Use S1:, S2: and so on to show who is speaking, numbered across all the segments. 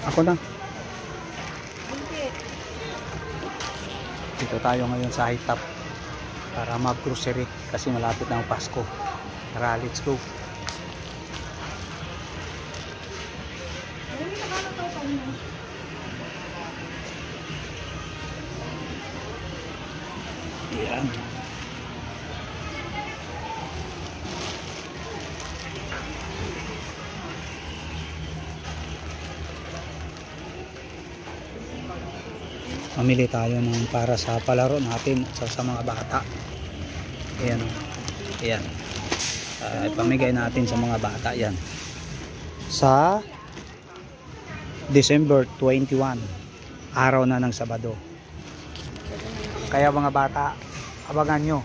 S1: Ako na. Dito tayo ngayon sa High Top para mag-grocery kasi malapit na ang Pasko. Tara, let's go. Yan. Mamili tayo ng para sa palaro natin sa mga bata. Ayan o. Ayan. Ipamigay natin sa mga bata yan. Sa December 21, araw na ng Sabado. Kaya mga bata, abangan nyo.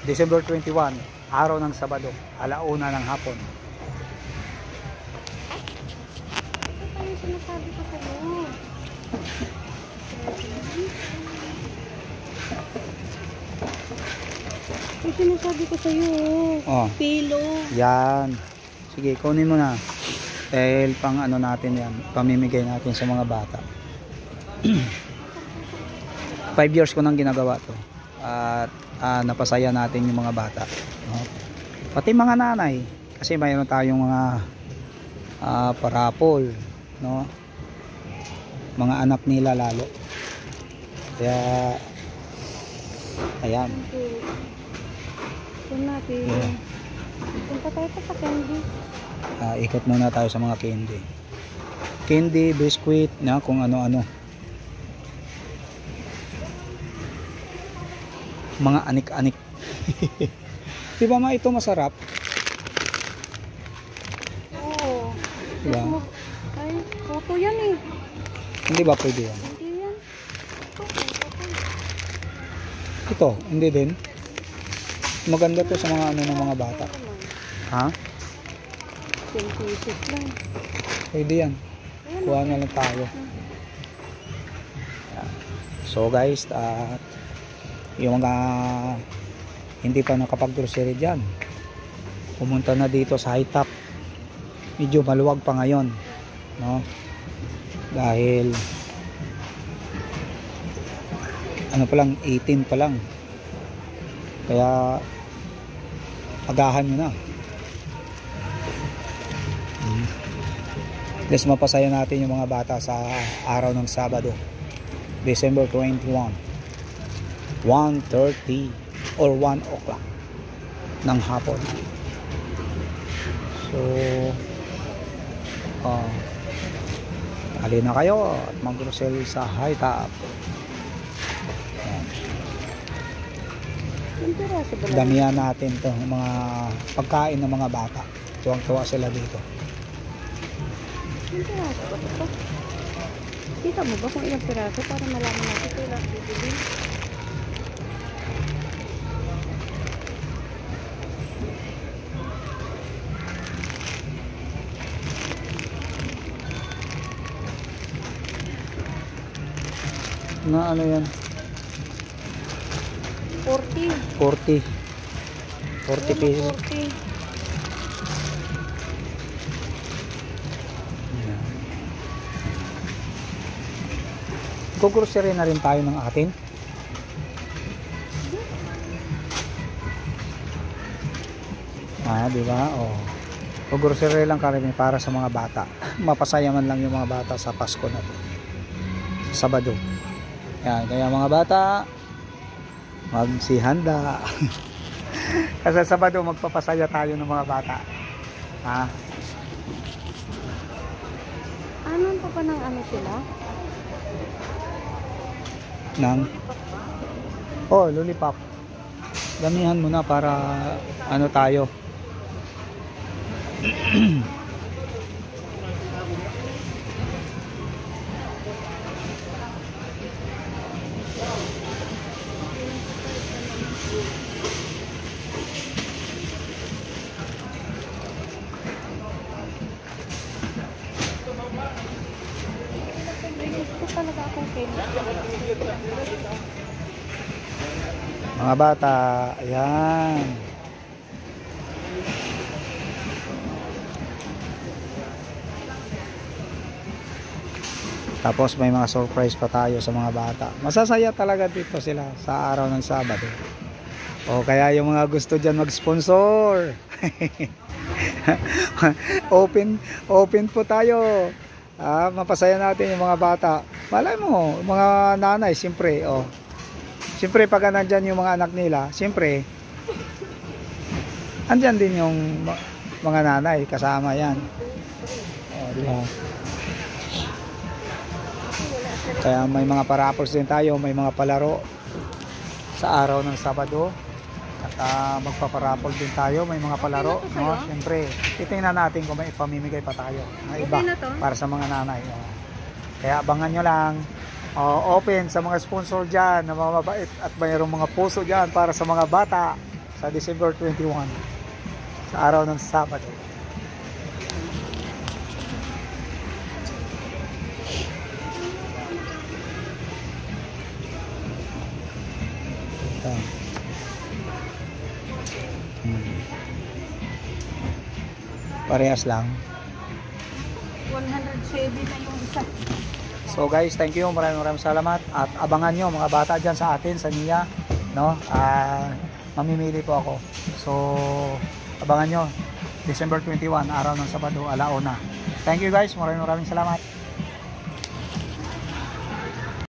S1: December 21, araw ng Sabado, 1:00 ng hapon.
S2: Ano sinasabi ko sa'yo? Yung sinasabi ko sa'yo,
S1: Oh.
S2: pilo.
S1: Yan. Sige, kunin mo na. Dahil pang ano natin yan, pamimigay natin sa mga bata. 5 years ko nang ginagawa to. At napasaya natin yung mga bata. No? Pati mga nanay. Kasi mayroon tayong mga parapol. No? Mga anak nila lalo. Kaya, ayan.
S2: Kung natin,
S1: Yeah.
S2: punta tayo pa sa candy.
S1: Ikot muna tayo sa mga candy. Candy, biscuit, na kung ano-ano. Mga anik-anik. Diba ma, ito masarap?
S2: Oo.
S1: Diba?
S2: Ay, photo yan eh.
S1: Hindi ba pwede yan?
S2: Hindi yan.
S1: Ito, hindi din. Maganda to sa mga ano ng mga bata. Ha?
S2: 10 pieces lang.
S1: Pwede yan. Kuha na lang tayo. So guys, yung mga hindi pa nakapag-grocery dyan, pumunta na dito sa High Top. Medyo maluwag pa ngayon, no? Dahil ano pa lang, 18 pa lang. Kaya agahan nyo na. Let's mapasaya natin yung mga bata sa araw ng Sabado, December 21, 1:30 or 1 o'clock ng hapon. So ali na kayo at mag-grocery sa High Top. Damihan natin to mga pagkain ng mga bata. Tuwang-tuwa sila dito.
S2: Ilang piraso ba ito? Kita mo ba kung ilang piraso para malaman natin ito ilang bibili?
S1: Na ano yan?
S2: 40.
S1: 40 pesos.
S2: 40.
S1: Go-grocery na rin tayo ng atin. Di ba? Oh. Go-grocery lang kami para sa mga bata. Mapasaya man lang yung mga bata sa Pasko na to. Sabado. Yan, kaya mga bata, magsihanda. Kasi Sabado magpapasaya tayo ng mga bata. Ha?
S2: Ano pa ba ng ano sila?
S1: Lollipop. Damihan mo na para ano tayo.
S2: Gusto talaga akong candy.
S1: Mga bata, ayan. Tapos may mga surprise pa tayo sa mga bata. Masasaya talaga dito sila sa araw ng Sabado. O kaya yung mga gusto dyan mag-sponsor. open po tayo. Mapasaya natin yung mga bata. Malay mo, mga nanay, siyempre, siyempre pag nandyan yung mga anak nila, siyempre, andyan din yung mga nanay, kasama yan. Diba? Kaya may mga paraffles din tayo, may mga palaro sa araw ng Sabado. At magpaparaffle din tayo, may mga palaro, no? Siyempre, titingnan natin kung may ipamimigay pa tayo na iba para sa mga nanay. Kaya abangan nyo lang. Open sa mga sponsor dyan na mababait at mayroong mga puso dyan para sa mga bata sa December 21 sa araw ng Sabado. Parehas lang.
S2: 107 na yung isa.
S1: So guys, thank you. Maraming salamat. At abangan nyo mga bata dyan sa atin, sa NIA. No? Mamimili po ako. So, abangan nyo. December 21, araw ng Sabado, alauna. Thank you guys. Maraming salamat.